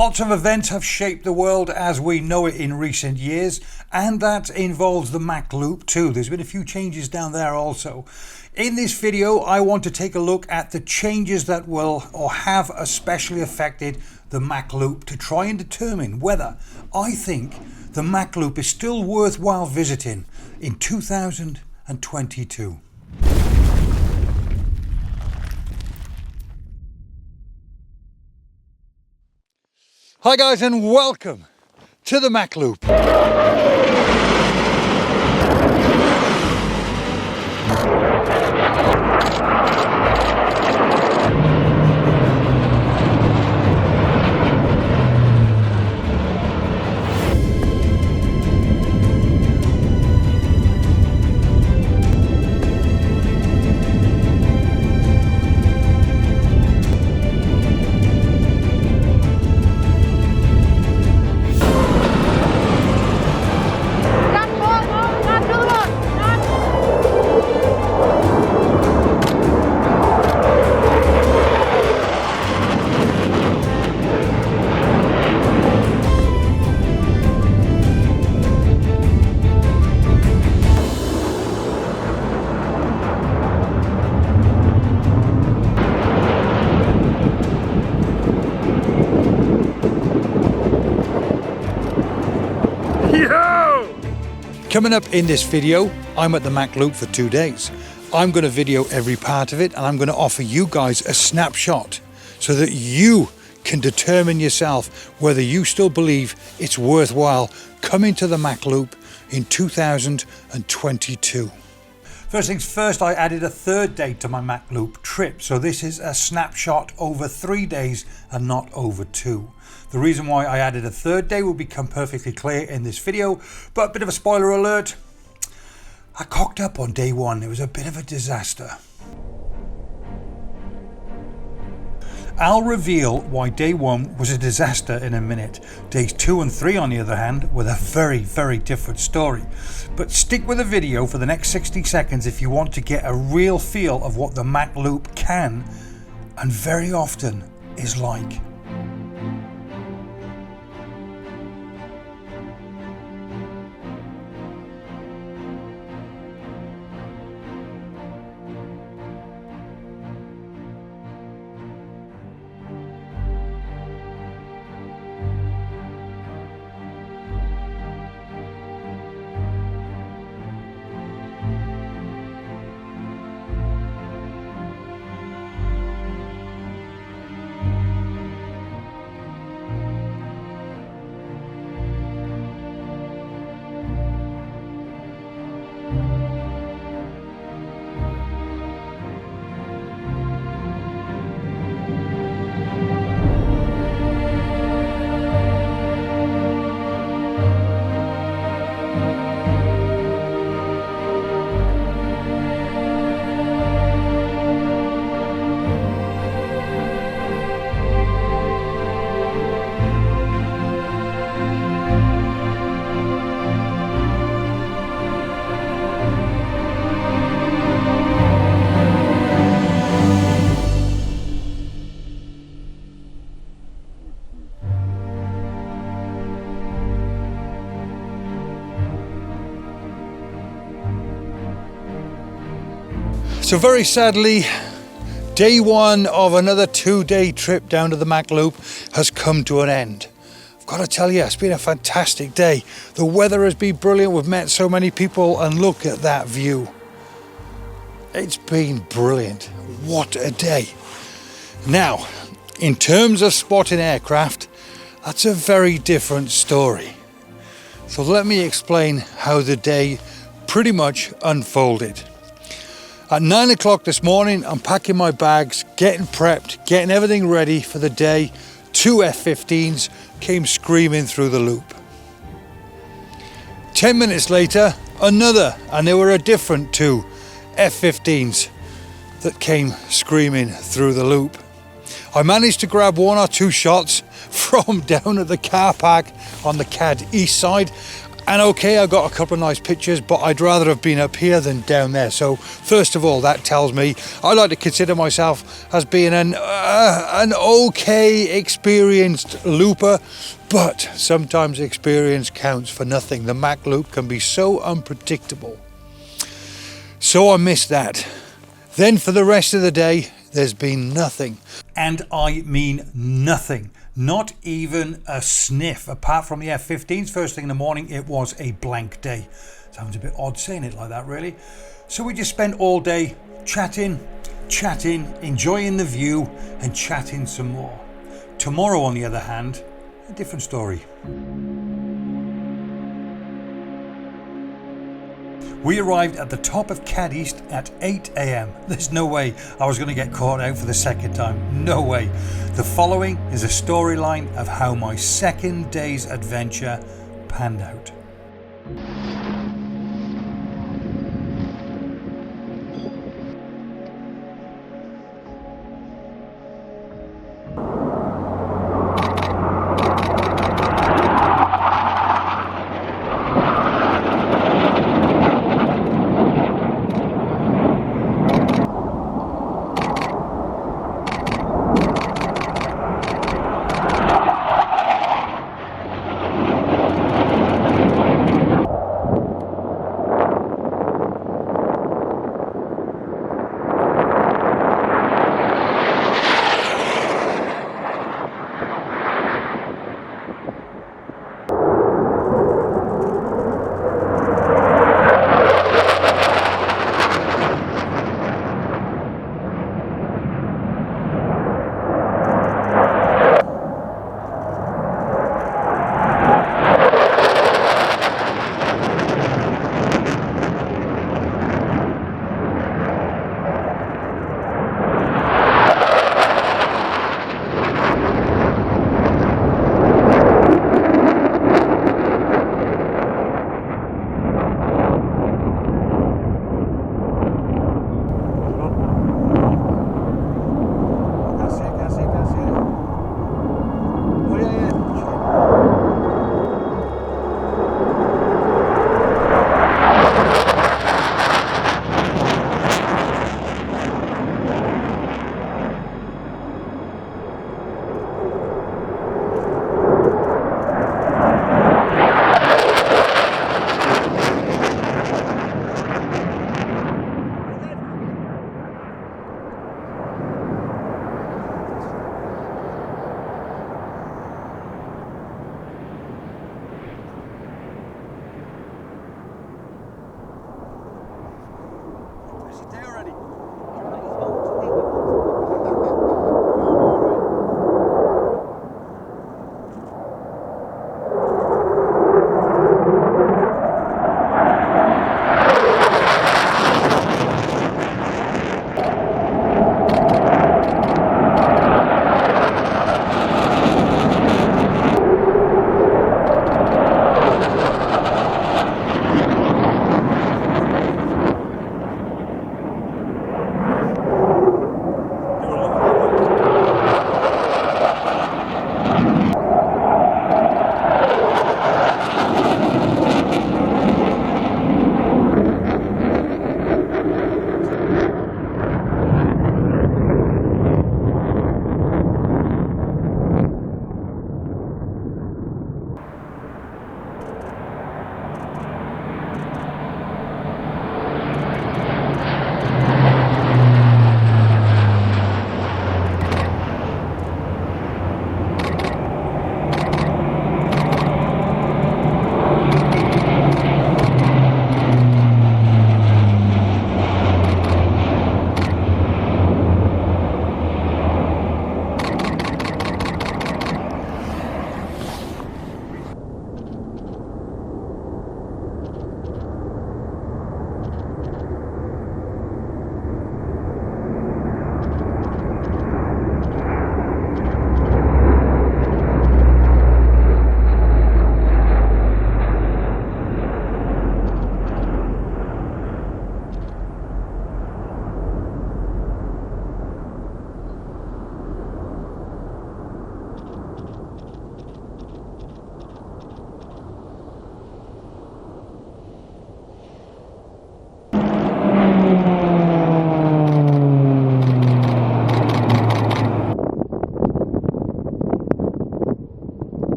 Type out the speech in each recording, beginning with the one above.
Lots of events have shaped the world as we know it in recent years, and that involves the Mach Loop too. There's been a few changes down there also. In this video, I want to take a look at the changes that will or have especially affected the Mach Loop to try and determine whether I think the Mach Loop is still worthwhile visiting in 2022. Hi guys, and welcome to the Mach Loop. Coming up in this video, I'm at the Mach Loop for 2 days. I'm going to video every part of it, and I'm going to offer you guys a snapshot so that you can determine yourself whether you still believe it's worthwhile coming to the Mach Loop in 2022. First things first, I added a third day to my Mach Loop trip. So this is a snapshot over 3 days and not over 2. The reason why I added a third day will become perfectly clear in this video, but a bit of a spoiler alert. I cocked up on day 1. It was a bit of a disaster. I'll reveal why day 1 was a disaster in a minute. Days 2 and 3, on the other hand, were a very, very different story. But stick with the video for the next 60 seconds if you want to get a real feel of what the Mach Loop can and very often is like. So very sadly, day 1 of another 2-day trip down to the Mach Loop has come to an end. I've got to tell you, it's been a fantastic day. The weather has been brilliant. We've met so many people, and look at that view. It's been brilliant. What a day. Now, in terms of spotting aircraft, that's a very different story. So let me explain how the day pretty much unfolded. At 9 o'clock this morning, I'm packing my bags, getting prepped, getting everything ready for the day. 2 F-15s came screaming through the loop. 10 minutes later, another, and they were a different 2 F-15s that came screaming through the loop. I managed to grab 1 or 2 shots from down at the car park on the CAD east side, And okay, I got a couple of nice pictures, but I'd rather have been up here than down there. So first of all, that tells me I like to consider myself as being an okay experienced looper, but sometimes experience counts for nothing. The Mach Loop can be so unpredictable. So I missed that. Then for the rest of the day, there's been nothing. And I mean nothing. Not even a sniff. Apart from the F16s, first thing in the morning, it was a blank day. Sounds a bit odd saying it like that, really. So we just spent all day chatting, enjoying the view, and chatting some more. Tomorrow, on the other hand, a different story. We arrived at the top of Cadiz at 8 AM. There's no way I was going to get caught out for the second time. No way. The following is a storyline of how my second day's adventure panned out.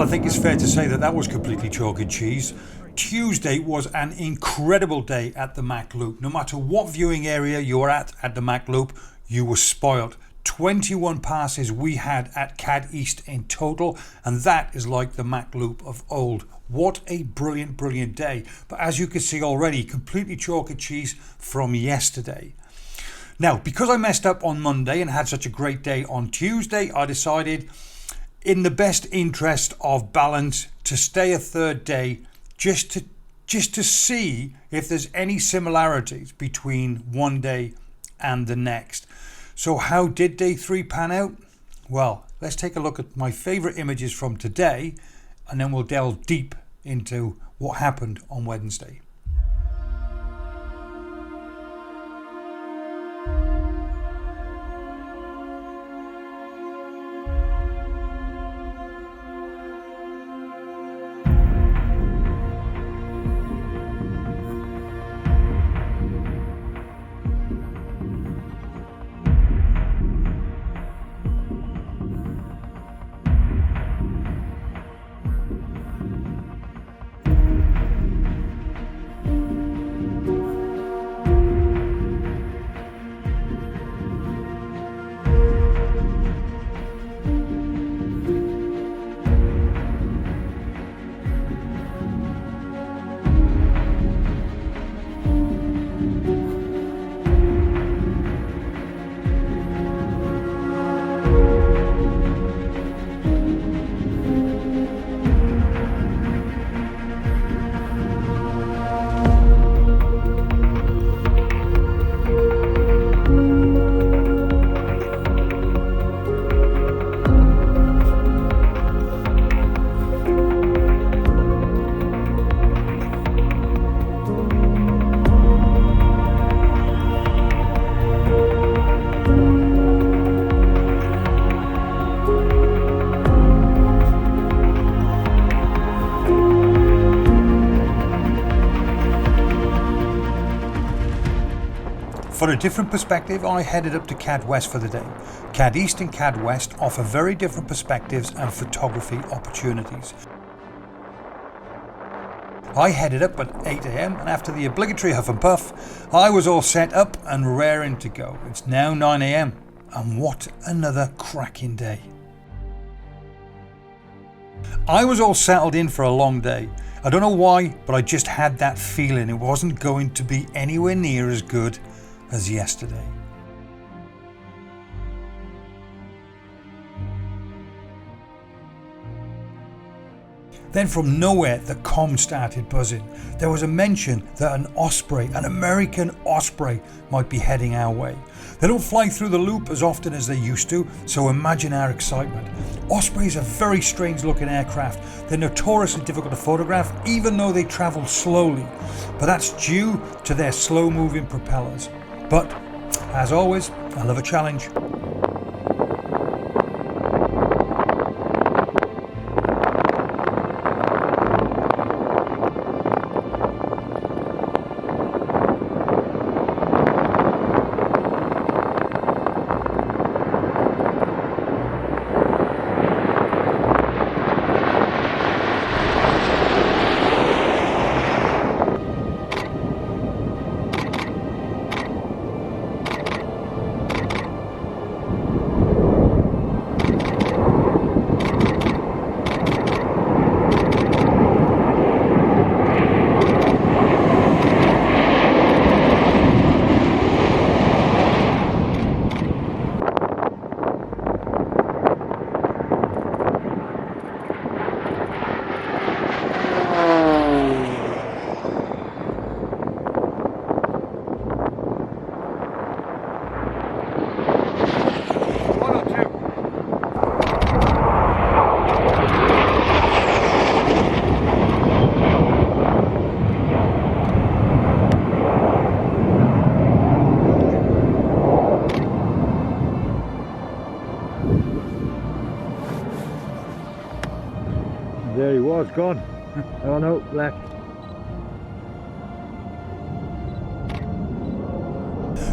think it's fair to say that that was completely chalk and cheese. Tuesday was an incredible day at the Mach Loop. No matter what viewing area you were at the Mach Loop, you were spoiled. 21 passes we had at CAD East in total, and that is like the Mach Loop of old. What a brilliant, brilliant day. But as you can see already, completely chalk and cheese from yesterday. Now, because I messed up on Monday and had such a great day on Tuesday, I decided, in the best interest of balance, to stay a third day just to see if there's any similarities between one day and the next. So how did day 3 pan out? Well, let's take a look at my favourite images from today, and then we'll delve deep into what happened on Wednesday. For a different perspective, I headed up to CAD West for the day. CAD East and CAD West offer very different perspectives and photography opportunities. I headed up at 8 AM and after the obligatory huff and puff, I was all set up and raring to go. It's now 9 AM and what another cracking day. I was all settled in for a long day. I don't know why, but I just had that feeling it wasn't going to be anywhere near as good as yesterday. Then from nowhere the comm started buzzing. There was a mention that an Osprey, an American Osprey, might be heading our way. They don't fly through the loop as often as they used to, so imagine our excitement. Ospreys are very strange looking aircraft. They're notoriously difficult to photograph even though they travel slowly, but that's due to their slow moving propellers. But as always, I love a challenge. There he was, gone. Oh no, left.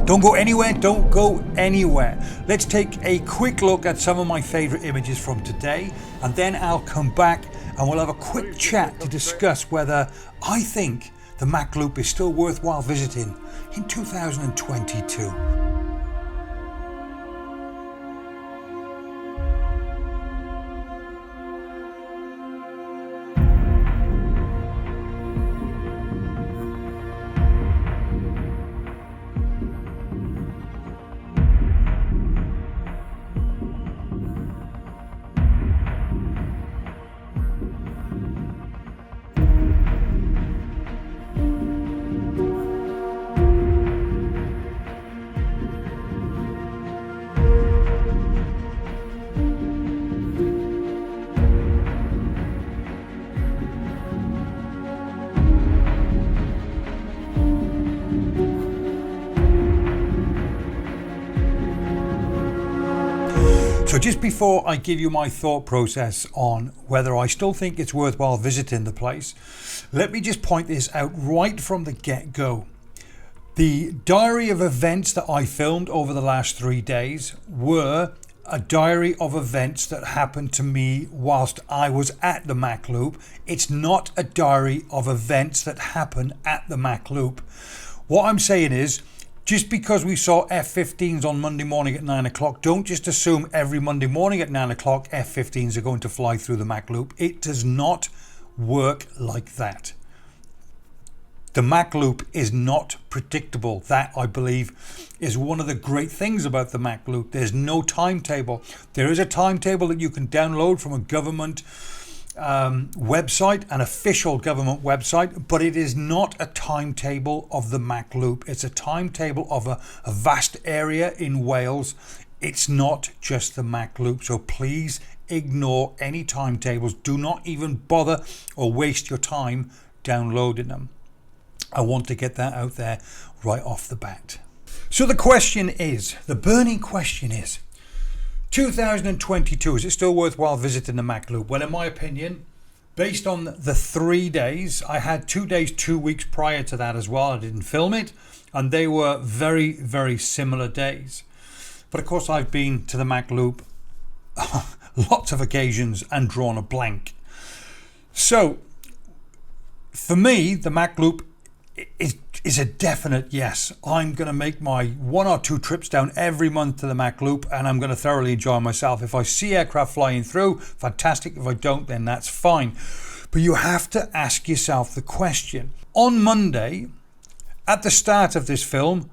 Don't go anywhere, don't go anywhere. Let's take a quick look at some of my favourite images from today, and then I'll come back and we'll have a quick chat to discuss whether I think the Mach Loop is still worthwhile visiting in 2022. So just before I give you my thought process on whether I still think it's worthwhile visiting the place, let me just point this out right from the get-go. The diary of events that I filmed over the last 3 days were a diary of events that happened to me whilst I was at the Mach Loop. It's not a diary of events that happened at the Mach Loop. What I'm saying is, just because we saw F-15s on Monday morning at 9 o'clock, don't just assume every Monday morning at 9 o'clock F-15s are going to fly through the Mach Loop. It does not work like that. The Mach Loop is not predictable. That, I believe, is one of the great things about the Mach Loop. There's no timetable. There is a timetable that you can download from a government website, an official government website, but it is not a timetable of the Mach Loop. It's a timetable of a vast area in Wales. It's not just the Mach Loop. So please ignore any timetables. Do not even bother or waste your time downloading them. I want to get that out there right off the bat. So the question is, the burning question is, 2022, is it still worthwhile visiting the Mach Loop? Well, in my opinion, based on the 3 days, I had 2 days, 2 weeks prior to that as well. I didn't film it, and they were very, very similar days. But of course, I've been to the Mach Loop lots of occasions and drawn a blank. So, for me, the Mach Loop is a definite yes. I'm going to make my 1 or 2 trips down every month to the Mach Loop, and I'm going to thoroughly enjoy myself. If I see aircraft flying through, fantastic. If I don't, then that's fine. But you have to ask yourself the question. On Monday, at the start of this film,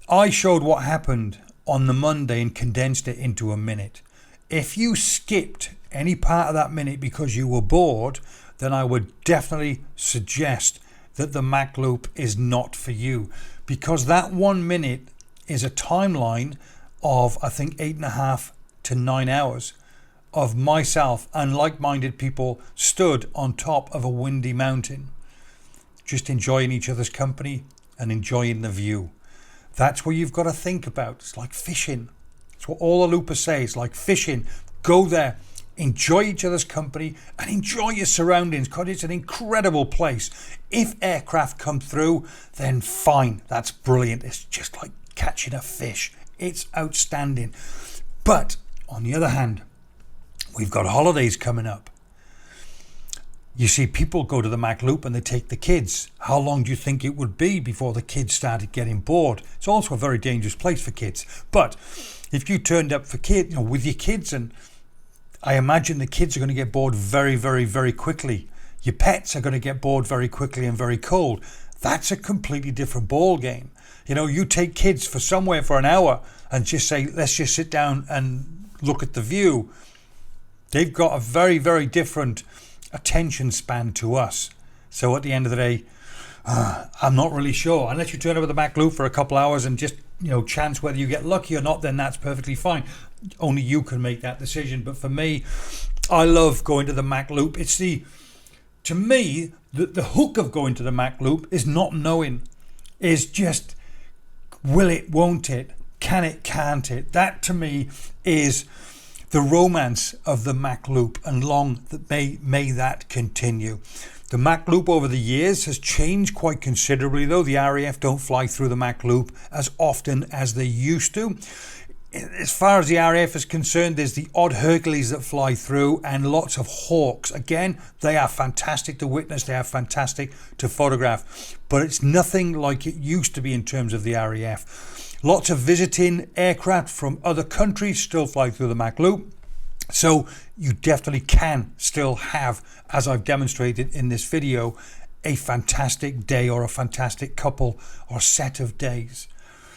I showed what happened on the Monday and condensed it into a minute. If you skipped any part of that minute because you were bored, then I would definitely suggest that the Mach Loop is not for you, because that 1 minute is a timeline of, I think, 8.5 to 9 hours of myself and like-minded people stood on top of a windy mountain, just enjoying each other's company and enjoying the view. That's what you've got to think about. It's like fishing. It's what all the loopers say. It's like fishing. Go there, enjoy each other's company and enjoy your surroundings, because it's an incredible place. If aircraft come through, then fine, that's brilliant. It's just like catching a fish. It's outstanding. But on the other hand, we've got holidays coming up. You see, people go to the Mach Loop and they take the kids. How long do you think it would be before the kids started getting bored? It's also a very dangerous place for kids. But if you turned up for kids, with your kids, and I imagine the kids are going to get bored very, very, very quickly. Your pets are going to get bored very quickly and very cold. That's a completely different ball game. You take kids for somewhere for an hour and just say, let's just sit down and look at the view. They've got a very, very different attention span to us. So at the end of the day, I'm not really sure. Unless you turn over the Mach Loop for a couple hours and just, chance whether you get lucky or not, then that's perfectly fine. Only you can make that decision. But for me, I love going to the Mach Loop. To me, the hook of going to the Mach Loop is not knowing. Is just, will it, won't it? Can it, can't it? That to me is the romance of the Mach Loop, and long that may that continue. The Mach Loop over the years has changed quite considerably though. The RAF don't fly through the Mach Loop as often as they used to. As far as the RAF is concerned, there's the odd Hercules that fly through and lots of Hawks. Again, they are fantastic to witness, they are fantastic to photograph, but it's nothing like it used to be in terms of the RAF. Lots of visiting aircraft from other countries still fly through the Mach Loop. So you definitely can still have, as I've demonstrated in this video, a fantastic day or a fantastic couple or set of days.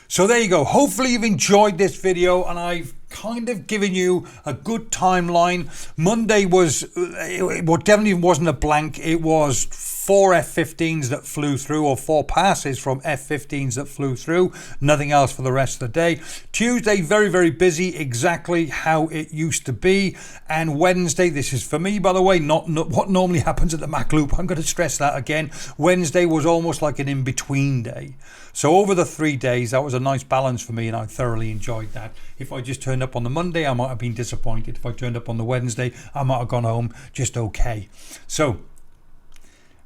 So there you go. Hopefully you've enjoyed this video and I've kind of given you a good timeline. Monday was, it definitely wasn't a blank. It was 4 F-15s that flew through, or 4 passes from F-15s that flew through. Nothing else for the rest of the day. Tuesday, very, very busy, exactly how it used to be. And Wednesday, this is for me, by the way, not what normally happens at the Mach Loop. I'm going to stress that again. Wednesday was almost like an in-between day. So over the 3 days, that was a nice balance for me and I thoroughly enjoyed that. If I just turned up on the Monday, I might have been disappointed. If I turned up on the Wednesday, I might have gone home just okay. So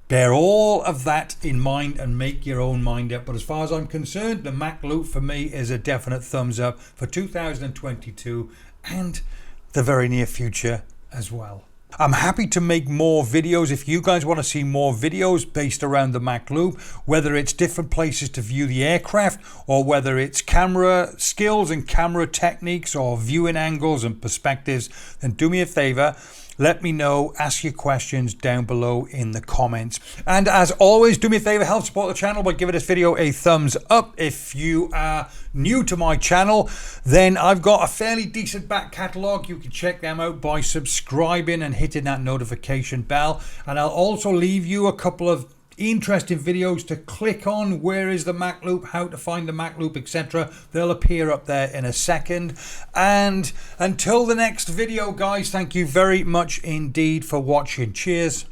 bear all of that in mind and make your own mind up. But as far as I'm concerned, the Mach Loop for me is a definite thumbs up for 2022 and the very near future as well. I'm happy to make more videos if you guys want to see more videos based around the Mach Loop, whether it's different places to view the aircraft or whether it's camera skills and camera techniques or viewing angles and perspectives, then do me a favor. Let me know, ask your questions down below in the comments. And as always, do me a favor, help support the channel by giving this video a thumbs up. If you are new to my channel, then I've got a fairly decent back catalogue. You can check them out by subscribing and hitting that notification bell. And I'll also leave you a couple of interesting videos to click on. Where is the Mach Loop, how to find the Mach Loop, etc. They'll appear up there in a second. And until the next video, guys, thank you very much indeed for watching. Cheers.